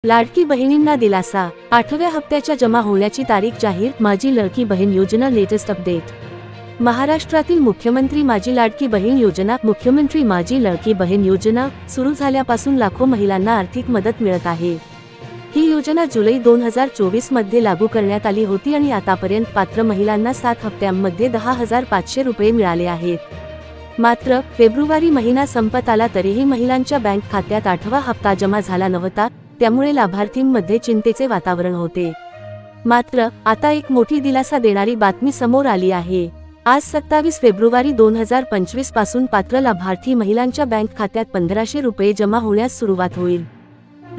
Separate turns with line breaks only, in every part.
लाडकी बहिणींना दिलासा, 8व्या हप्त्याच्या जमा होण्याची तारीख जाहीर. माझी लाडकी बहीण योजना लेटेस्ट अपडेट. महाराष्ट्रातील मुख्यमंत्री माझी लाडकी बहीण योजना मुख्यमंत्री माझी लाडकी बहीण योजना सुरू झाल्यापासून लाखो महिलांना आर्थिक मदत मिळत आहे. ही योजना जुलै 2024 मध्ये लागू करण्यात आली होती आणि आतापर्यंत पात्र महिलांना 7 हप्त्यांमध्ये 10,500 रुपये मिळाले आहेत. मात्र फेब्रुवारी महिना संपत आला तरीही महिलांच्या बँक खात्यात 8वा हप्ता जमा झाला नव्हता. त्यामुळे लाभार्थींमध्ये चिंतेचे वातावरण होते. मात्र आता एक मोठी दिलासा देणारी बातमी समोर आली आहे. आज 27 फेब्रुवारी 2025 पासून पात्र लाभार्थी महिलांच्या बँक खात्यात 1500 रुपये जमा होण्यास सुरुवात होईल.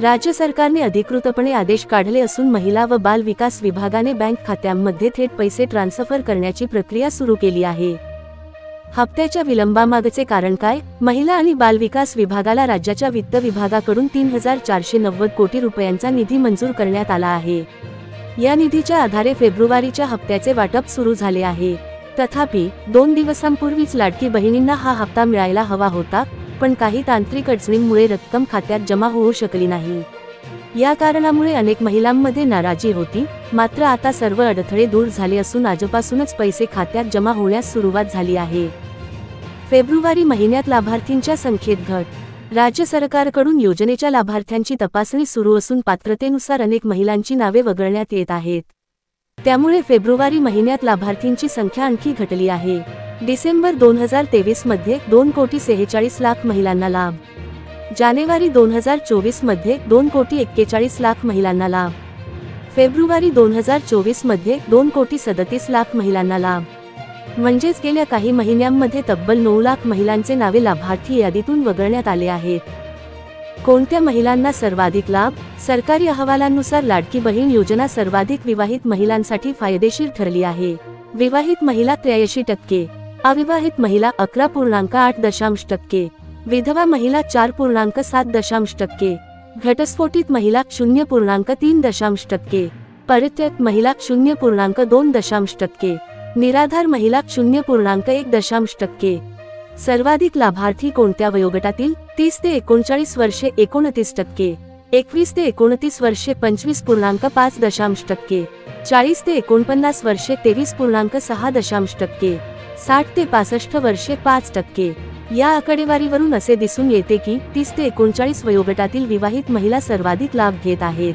राज्य सरकारने अधिकृतपणे आदेश काढले असून महिला व बाल विकास विभागाने बँक खात्यांमध्ये थेट पैसे ट्रान्सफर करण्याची प्रक्रिया सुरू केली आहे. हप्त्याच्या विलंबामागचे कारण काय? महिला आणि बाल विकास विभागाला राज्याच्या वित्त विभागाकडून 3,490 कोटी रुपयांचा निधी मंजूर करण्यात आला आहे. या निधीच्या आधारे फेब्रुवारीच्या हप्त्याचे वाटप सुरू झाले आहे. तथापि 2 दिवसांपूर्वीच लाडकी बहिणींना हा हप्ता मिळायला हवा होता, पण काही तांत्रिक अडचणींमुळे रक्कम खात्यात जमा होऊ शकली नाही. या कारणामुळे अनेक महिलांमध्ये नाराजी होती. मात्र आता सर्व अडथळे दूर झाले असून आजपासूनच पैसे खात्यात जमा होण्यास सुरुवात झाली आहे. फेब्रुवारी महिन्यात लाभार्थींच्या संख्येत घट. राज्य सरकारकडून योजनेच्या लाभार्थ्यांची तपासणी सुरू असून पात्रतेनुसार अनेक महिलांची नावे वगळण्यात येत आहेत. त्यामुळे फेब्रुवारी महिन्यात लाभार्थींची संख्या आणखी घटली आहे. डिसेंबर 2023 मध्ये 2,46,00,000 महिलांना लाभ. जानेवारी 2024 मध्ये 2,41,40,00,000 महिलांना लाभ. फेब्रुवारी 2024 मध्ये 2,37,00,000 महिलांना लाभ. म्हणजेच गेल्या काही महिन्यांमध्ये तब्बल 9,00,000 महिलांचे नावे लाभार्थी यादीतून वगळण्यात आले आहेत. कोणत्या महिलांना सर्वाधिक लाभ? सरकारी अहवालांनुसार लाडकी बहीण योजना सर्वाधिक विवाहित महिलांसाठी फायदेशीर ठरली आहे. विवाहित महिला 83%, अविवाहित महिला 11.8%, विधवा महिला 4.7%, घटस्फोटित महिला 0.3%, परित्यक्त महिला 0.2%, निराधार महिला 0.1%. सर्वाधिक लाभार्थी कोणत्या वयोगटातील? 30 ते 39 वर्षे 29%, 21 ते 29 वर्षे 25.5%, 40 ते 49 वर्षे 23.6%, 60 ते 65 वर्षे 5%. या आकडेवारीवरून असे दिसून येते की 30 ते 39 वयोगटातील विवाहित महिला सर्वाधिक लाभ घेत आहेत.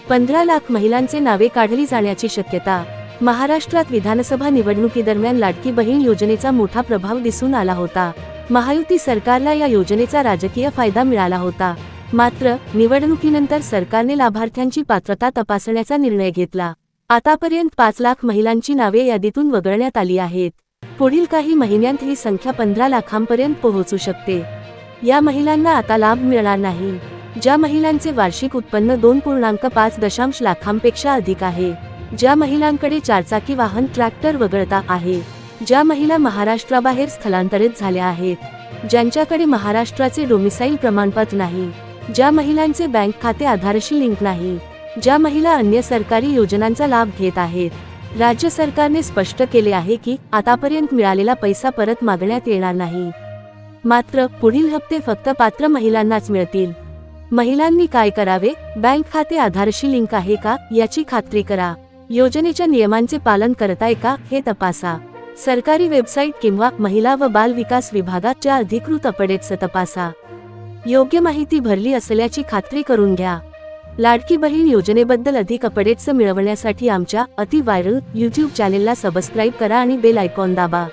15 लाख महिलांचे नावे काढली जाण्याची शक्यता. महाराष्ट्रात विधानसभा निवडणुकीदरम्यान लाडकी बहीण योजनेचा मोठा प्रभाव दिसून आला होता. महायुती सरकारला या योजनेचा राजकीय फायदा मिळाला होता. मात्र निवडणुकीनंतर सरकारने लाभार्थ्यांची पात्रता तपासण्याचा निर्णय घेतला. आतापर्यंत 5 लाख महिलांची नावे यादीतून वगळण्यात आली आहेत. पुढील काही महिन्यांत ही संख्या 15 लाखांपर्यंत पोहोचू शकते. या महिलांना आता लाभ मिळणार नाही. ज्या महिलांचे वार्षिक उत्पन्न 2.5 लाखांपेक्षा अधिक आहे, ज्या महिलांकडे 4 चाकी वाहन ट्रॅक्टर वगळता आहे, ज्या महिला महाराष्ट्राबाहेर स्थलांतरित झाल्या आहेत, ज्यांच्याकडे महाराष्ट्राचे डोमिसाईल प्रमाणपत्र नाही, ज्या महिलांचे बँक खाते आधारशी लिंक नाही, ज्या महिला अन्य सरकारी योजनांचा लाभ घेत आहेत. राज्य सरकारने स्पष्ट केले आहे की आतापर्यंत मिळालेला पैसा परत मागण्यात येणार नाही. मात्र पुढील हप्ते फक्त पात्र महिलांनाच मिळतील. महिलांनी काय करावे? बँक खाते आधारशी लिंक आहे का याची खात्री करा. योजनेच्या नियमांचे पालन करताय का हे तपासा. सरकारी वेबसाईट किंवा महिला व बाल विकास विभागाच्या अधिकृत अपडेट्स तपासा. योग्य माहिती भरली असल्याची खात्री करून घ्या. लाडकी बहीण योजनेबद्दल अधिक अपडेट्स मिळवण्यासाठी आमच्या अति व्हायरल YouTube चॅनेलला सबस्क्राईब करा आणि बेल आयकॉन दाबा.